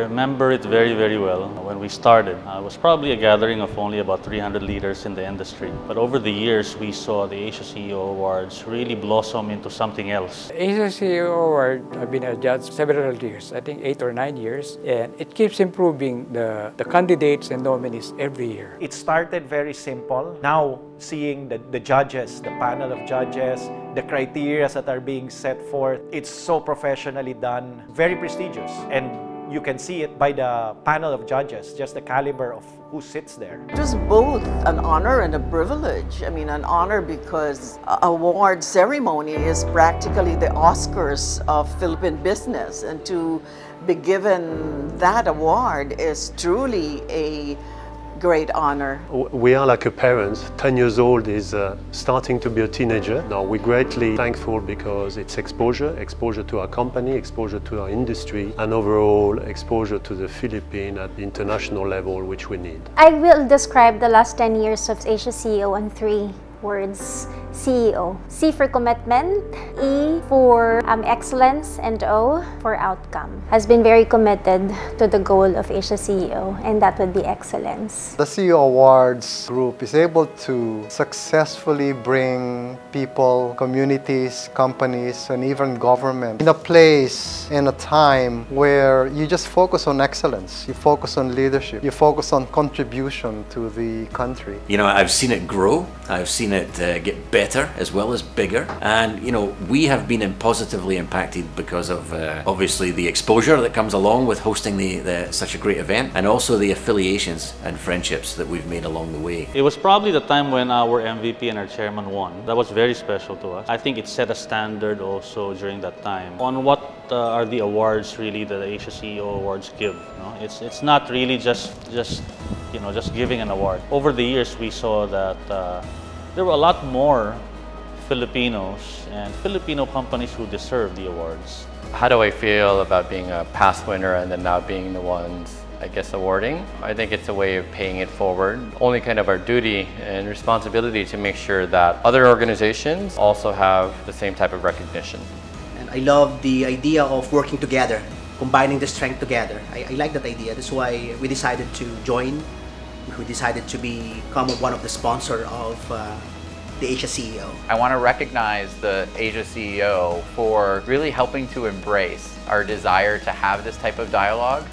remember it very, very well. When we started, it was probably a gathering of only about 300 leaders in the industry. But over the years, we saw the Asia CEO Awards really blossom into something else. Asia CEO Award, I've been a judge several years, I think 8 or 9 years, and it keeps improving the candidates and nominees every year. It started very simple. Now, seeing the judges, the panel of judges, the criteria that are being set forth, it's so professionally done, very prestigious. And you can see it by the panel of judges, just the caliber of who sits there. It was both an honor and a privilege. I mean, an honor because award ceremony is practically the Oscars of Philippine business, and to be given that award is truly a great honor. We are like a parent. 10 years old is starting to be a teenager. Now we're greatly thankful because it's exposure to our company, exposure to our industry, and overall exposure to the Philippines at the international level, which we need. I will describe the last 10 years of Asia CEO in 3 words. CEO. C for commitment, E for excellence, and O for outcome. Has been very committed to the goal of Asia CEO, and that would be excellence. The CEO Awards group is able to successfully bring people, communities, companies, and even government in a place and a time where you just focus on excellence, you focus on leadership, you focus on contribution to the country. You know, I've seen it grow, I've seen it get better as well as bigger, and you know, we have been positively impacted because of obviously the exposure that comes along with hosting such a great event, and also the affiliations and friendships that we've made along the way. It was probably the time when our MVP and our chairman won. That was very special to us. I think it set a standard also during that time on what are the awards really that the Asia CEO Awards give. You know? It's not really just giving an award. Over the years, we saw that there were a lot more Filipinos and Filipino companies who deserve the awards. How do I feel about being a past winner and then now being the ones, I guess, awarding? I think it's a way of paying it forward. Only kind of our duty and responsibility to make sure that other organizations also have the same type of recognition. And I love the idea of working together, combining the strength together. I like that idea. That's why we decided to join. We decided to become one of the sponsors of the Asia CEO. I want to recognize the Asia CEO for really helping to embrace our desire to have this type of dialogue,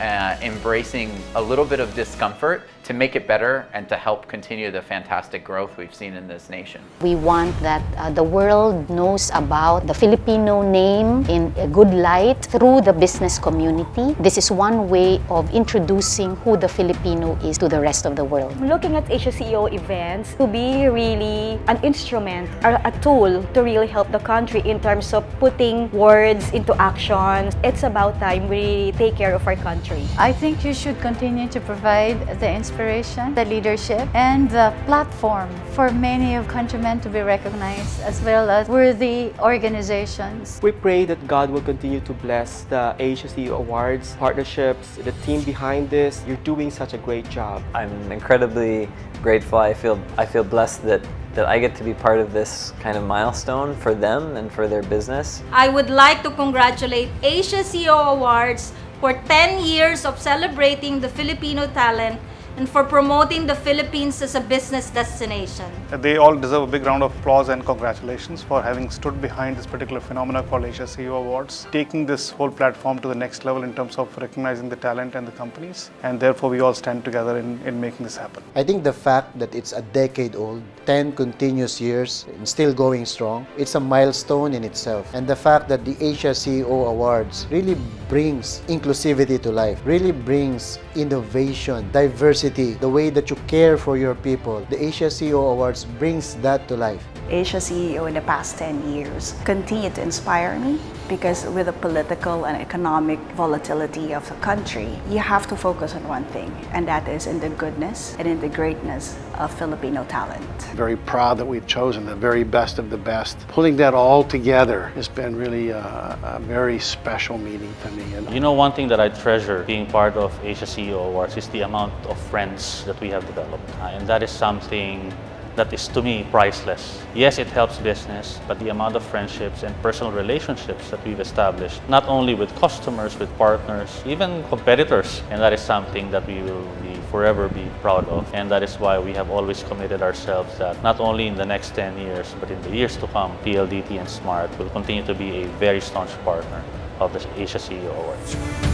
embracing a little bit of discomfort to make it better and to help continue the fantastic growth we've seen in this nation. We want that the world knows about the Filipino name in a good light through the business community. This is one way of introducing who the Filipino is to the rest of the world. Looking at Asia CEO events to be really an instrument or a tool to really help the country in terms of putting words into action. It's about time we take care of our country. I think you should continue to provide the inspiration, the leadership, and the platform for many of countrymen to be recognized as well as worthy organizations. We pray that God will continue to bless the Asia CEO Awards, partnerships, the team behind this. You're doing such a great job. I'm incredibly grateful. I feel blessed that I get to be part of this kind of milestone for them and for their business. I would like to congratulate Asia CEO Awards for 10 years of celebrating the Filipino talent and for promoting the Philippines as a business destination. They all deserve a big round of applause and congratulations for having stood behind this particular phenomena called Asia CEO Awards, taking this whole platform to the next level in terms of recognizing the talent and the companies, and therefore we all stand together in making this happen. I think the fact that it's a decade old, 10 continuous years, and still going strong, it's a milestone in itself. And the fact that the Asia CEO Awards really brings inclusivity to life, really brings innovation, diversity, the way that you care for your people. The Asia CEO Awards brings that to life. Asia CEO in the past 10 years continue to inspire me because with the political and economic volatility of the country, you have to focus on one thing, and that is in the goodness and in the greatness of Filipino talent. Very proud that we've chosen the very best of the best. Pulling that all together has been really a very special meeting for me. You know, one thing that I treasure being part of Asia CEO Awards is the amount of friends that we have developed. And that is something that is, to me, priceless. Yes, it helps business, but the amount of friendships and personal relationships that we've established, not only with customers, with partners, even competitors, and that is something that we will forever be proud of. And that is why we have always committed ourselves that not only in the next 10 years, but in the years to come, PLDT and SMART will continue to be a very staunch partner of the Asia CEO Awards.